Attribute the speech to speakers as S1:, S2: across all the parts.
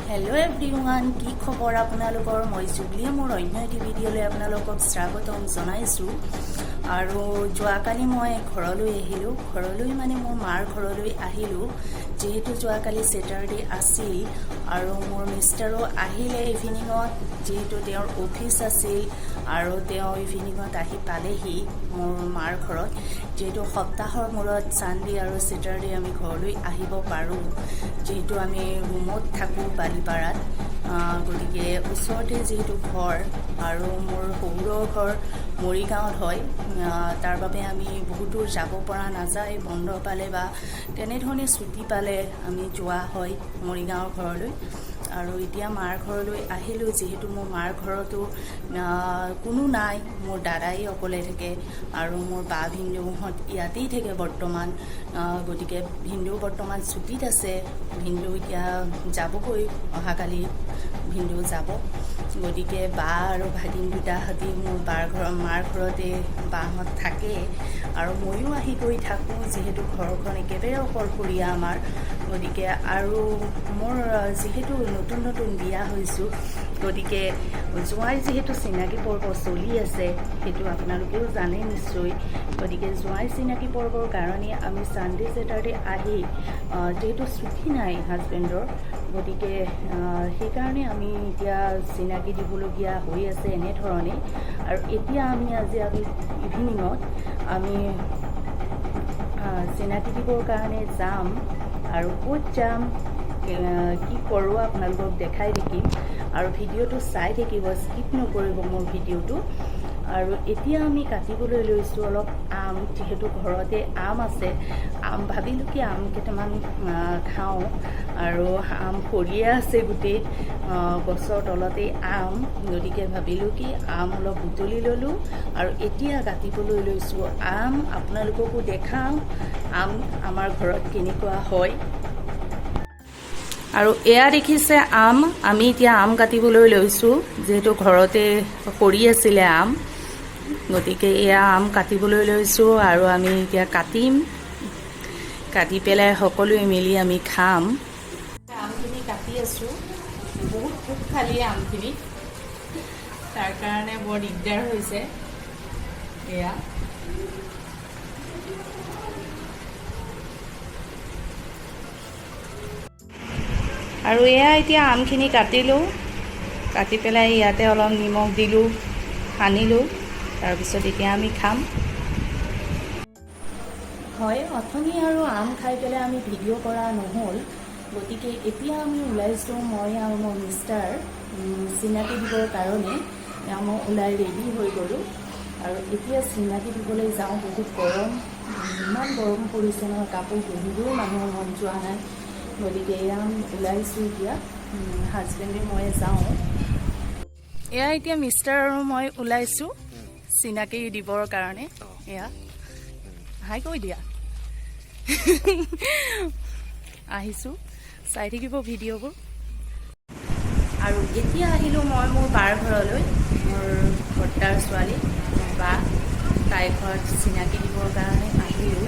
S1: Hello' everyone, কি খবৰ আপোনালোকৰ? মই জুবলিয়ে মোৰ অন্য এটি ভিডিঅ'লৈ আপোনালোকক স্বাগতম জনাইছোঁ। আৰু যোৱাকালি মই ঘৰলৈ আহিলোঁ। মানে মোৰ মাৰ ঘৰলৈ আহিলোঁ, যিহেতু যোৱাকালি ছেটাৰডে আছিল আৰু মোৰ মিষ্টাৰো আহিলে ইভিনিঙত, যিহেতু তেওঁৰ অফিচ আছিল আৰু তেওঁ ইভিনিঙত আহি পালেহি মোৰ মাৰ ঘৰত। যিহেতু সপ্তাহৰ মূৰত ছানডে আৰু ছেটাৰডে আমি ঘৰলৈ আহিব পাৰোঁ, যিহেতু আমি ৰুমত থাকোঁ বালিপাৰাত। গতিকে ওচৰতে যিহেতু ঘৰ আৰু মোৰ শহুৰৰ ঘৰ মৰিগাঁৱত হয়, তাৰ বাবে আমি বহুত দূৰ যাব পৰা নাযায়। বন্ধ পালে বা তেনেধৰণে ছুটি পালে আমি যোৱা হয় মৰিগাঁৱৰ ঘৰলৈ। আৰু এতিয়া মাৰ ঘৰলৈ আহিলোঁ, যিহেতু মোৰ মাৰ ঘৰতো কোনো নাই, মোৰ দাদাই অকলে থাকে আৰু মোৰ বা ভিনদেউহঁত ইয়াতেই থাকে বৰ্তমান। গতিকে ভিনদেউ বৰ্তমান ছুটীত আছে। ভিনদেউ এতিয়া যাবগৈ, অহাকালি ভিনদেউ যাব। গতিকে বা আৰু ভাগিন দুটাহঁতি মোৰ মাৰ ঘৰতে বাহঁত থাকে আৰু ময়ো আহি গৈ থাকোঁ, যিহেতু ঘৰখন একেবাৰে অকলশৰীয়া আমাৰ। গতিকে আৰু মোৰ যিহেতু নতুন বিয়া হৈছোঁ, গতিকে জোঁৱাই যিহেতু চিনাকি পৰ্ব চলি আছে, সেইটো আপোনালোকেও জানে নিশ্চয়। গতিকে জোঁৱাই চিনাকি পৰ্বৰ কাৰণে আমি ছানডে ছেটাৰডে আহি, যিহেতু ছুটি নাই হাজবেণ্ডৰ, গতিকে সেইকাৰণে আমি এতিয়া চিনাকি দিবলগীয়া হৈ আছে এনেধৰণে। আৰু এতিয়া আমি ইভিনিঙত আমি চিনাকি দিবৰ কাৰণে যাম। আৰু ক'ত যাম, কি কৰোঁ আপোনালোকক দেখাই থাকিম আৰু ভিডিঅ'টো চাই থাকিব, স্কিপ নকৰিব মোৰ ভিডিঅ'টো। আৰু এতিয়া আমি কাটিবলৈ লৈছোঁ অলপ আম, যিহেতু ঘৰতে আম আছে। ভাবিলোঁ কি আম কেইটামান খাওঁ, আৰু আম সৰিয়ে আছে গোটেই গছৰ তলতেই আম। গতিকে ভাবিলোঁ কি আম অলপ বুটলি ল'লোঁ আৰু এতিয়া কাটিবলৈ লৈছোঁ আম। আপোনালোককো দেখাওঁ আম আমাৰ ঘৰত কেনেকুৱা হয়। আৰু এয়া দেখিছে আম, আমি এতিয়া আম কাটিবলৈ লৈছোঁ, যিহেতু ঘৰতে সৰি আছিলে আম। গতিকে এয়া আম কাটিবলৈ লৈছোঁ আৰু আমি এতিয়া কাটি পেলাই সকলোৱে মিলি আমি খাম। আমখিনি কাটি আছোঁ, বহুত পোক খালি আমখিনি, তাৰ কাৰণে বৰ দিগদাৰ হৈছে। এয়া আৰু এয়া এতিয়া আমখিনি কাটিলোঁ, কাটি পেলাই ইয়াতে অলপ নিমখ দিলোঁ, সানিলোঁ, তাৰপিছত এতিয়া আমি খাম। হয়, অথনি আৰু আম খাই পেলাই আমি ভিডিঅ' কৰা নহ'ল, গতিকে এতিয়া আমি ওলাইছোঁ, মই আৰু মোৰ মিষ্টাৰ চিনাকি দিবৰ কাৰণে। মই ওলাই ৰেডি হৈ গ'লোঁ আৰু এতিয়া চিনাকি দিবলৈ যাওঁ। বহুত গৰম, ইমান গৰম পৰিছে নহয়, কাপোৰ পিন্ধিবও মানুহৰ মন যোৱা নাই। গতিকে এয়া আমি ওলাইছোঁ এতিয়া, হাজবেণ্ডে মই যাওঁ। এয়া এতিয়া মিষ্টাৰ আৰু মই ওলাইছোঁ চিনাকি দিবৰ কাৰণে। এয়া হাই কৈ দিয়া আহিছোঁ, চাই থাকিব ভিডিঅ'বোৰ। আৰু এতিয়া আহিলোঁ মই মোৰ বাৰ ঘৰলৈ, মোৰ বৰ্তাৰ ছোৱালী বা, তাইৰ ঘৰত চিনাকি দিবৰ কাৰণে আহিলোঁ।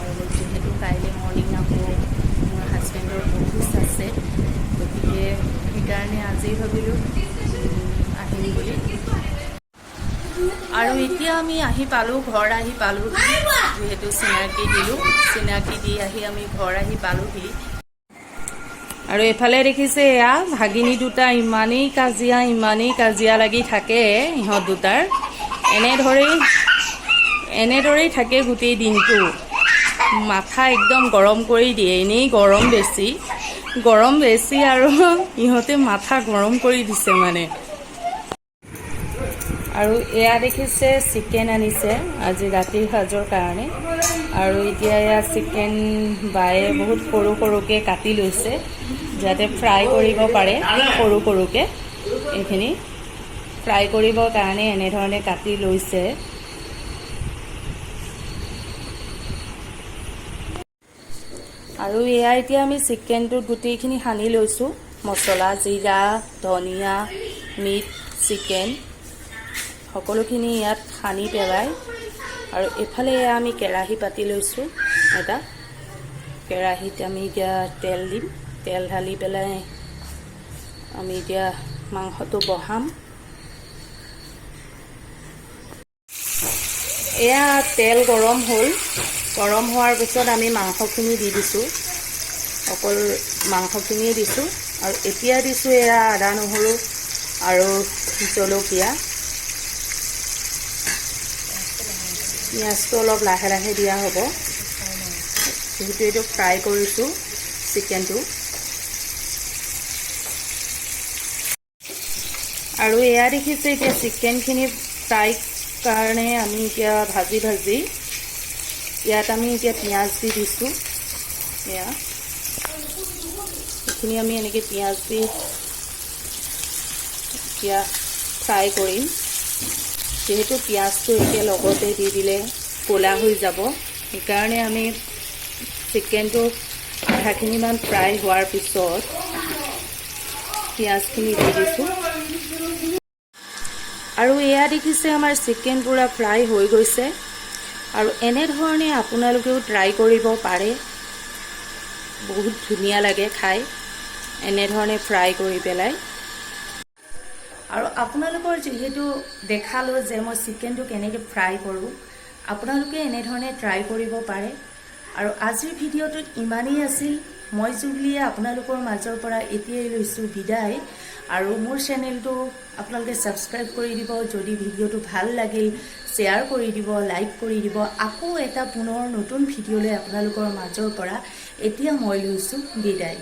S1: আৰু যিহেতু কাইলৈ মৰ্ণিং আকৌ মোৰ হাজবেণ্ডৰ অফিচ আছে, গতিকে সেইকাৰণে আজি ভাবিলোঁ আহিম বুলি। আৰু এতিয়া আমি ঘৰ আহি পালোঁ, যিহেতু চিনাকি দিলোঁ, চিনাকি দি আহি আমি ঘৰ আহি পালোঁহি। আৰু এইফালে দেখিছে এয়া ভাগিনী দুটা ইমানেই কাজিয়া লাগি থাকে। ইহঁত দুটাৰ এনেদৰেই থাকে গোটেই দিনটো, মাথা একদম গৰম কৰি দিয়ে। এনেই গৰম বেছি আৰু ইহঁতে মাথা গৰম কৰি দিছে মানে। আৰু এয়া দেখিছে চিকেন আনিছে আজি ৰাতিৰ সাজৰ কাৰণে। আৰু এতিয়া এয়া চিকেন বায়ে বহুত সৰুকৈ কাটি লৈছে, যাতে ফ্ৰাই কৰিব পাৰে। সৰুকৈ এইখিনি ফ্ৰাই কৰিবৰ কাৰণে এনেধৰণে কাটি লৈছে। আৰু এয়া এতিয়া আমি চিকেনটোত গোটেইখিনি সানি লৈছোঁ, মছলা, জিৰা, ধনিয়া, মিট, চিকেন সকলোখিনি ইয়াত সানি পেলাই। আৰু এইফালে এয়া আমি কেৰাহী পাতি লৈছোঁ এটা। কেৰাহীত আমি এতিয়া তেল দিম, তেল ঢালি পেলাই আমি এতিয়া মাংসটো বহাম। এয়া তেল গৰম হ'ল, গৰম হোৱাৰ পিছত আমি মাংসখিনি দি দিছোঁ, অকল মাংসখিনিয়ে দিছোঁ। আৰু এতিয়া দিছোঁ এয়া আদা নহৰু আৰু জলকীয়া। পিঁয়াজটো অলপ লাহে লাহে দিয়া হ'ব, যিহেতু এইটো ফ্ৰাই কৰিছোঁ চিকেনটো। আৰু এয়া দেখিছে এতিয়া চিকেনখিনি ফ্ৰাই কাৰণে আমি এতিয়া ভাজি ইয়াত আমি এতিয়া পিঁয়াজ দি দিছোঁ। এয়া এইখিনি আমি এনেকৈ পিঁয়াজ দি এতিয়া ফ্ৰাই কৰিম, যিহেতু পিঁয়াজটো এতিয়া লগতে দি দিলে ক'লা হৈ যাব, সেইকাৰণে আমি চিকেনটো আধাখিনিমান ফ্ৰাই হোৱাৰ পিছত পিঁয়াজখিনি দি দিছোঁ। আৰু এয়া দেখিছে আমাৰ চিকেন পুৰা ফ্ৰাই হৈ গৈছে। আৰু এনেধৰণে আপোনালোকেও ট্ৰাই কৰিব পাৰে, বহুত ধুনীয়া লাগে খাই এনেধৰণে ফ্ৰাই কৰি পেলাই। আৰু আপোনালোকৰ যিহেতু দেখালোঁ যে মই চিকেনটো কেনেকৈ ফ্ৰাই কৰোঁ, আপোনালোকে এনেধৰণে ট্ৰাই কৰিব পাৰে। আৰু আজিৰ ভিডিঅ'টোত ইমানেই আছিল। মই জুবলিয়ে আপোনালোকৰ মাজৰ পৰা এতিয়াই লৈছোঁ বিদায়। আৰু মোৰ চেনেলটো আপোনালোকে ছাবস্ক্ৰাইব কৰি দিব, যদি ভিডিঅ'টো ভাল লাগিল শ্বেয়াৰ কৰি দিব, লাইক কৰি দিব। আকৌ এটা পুনৰ নতুন ভিডিঅ'লৈ আপোনালোকৰ মাজৰ পৰা এতিয়া মই লৈছোঁ বিদায়।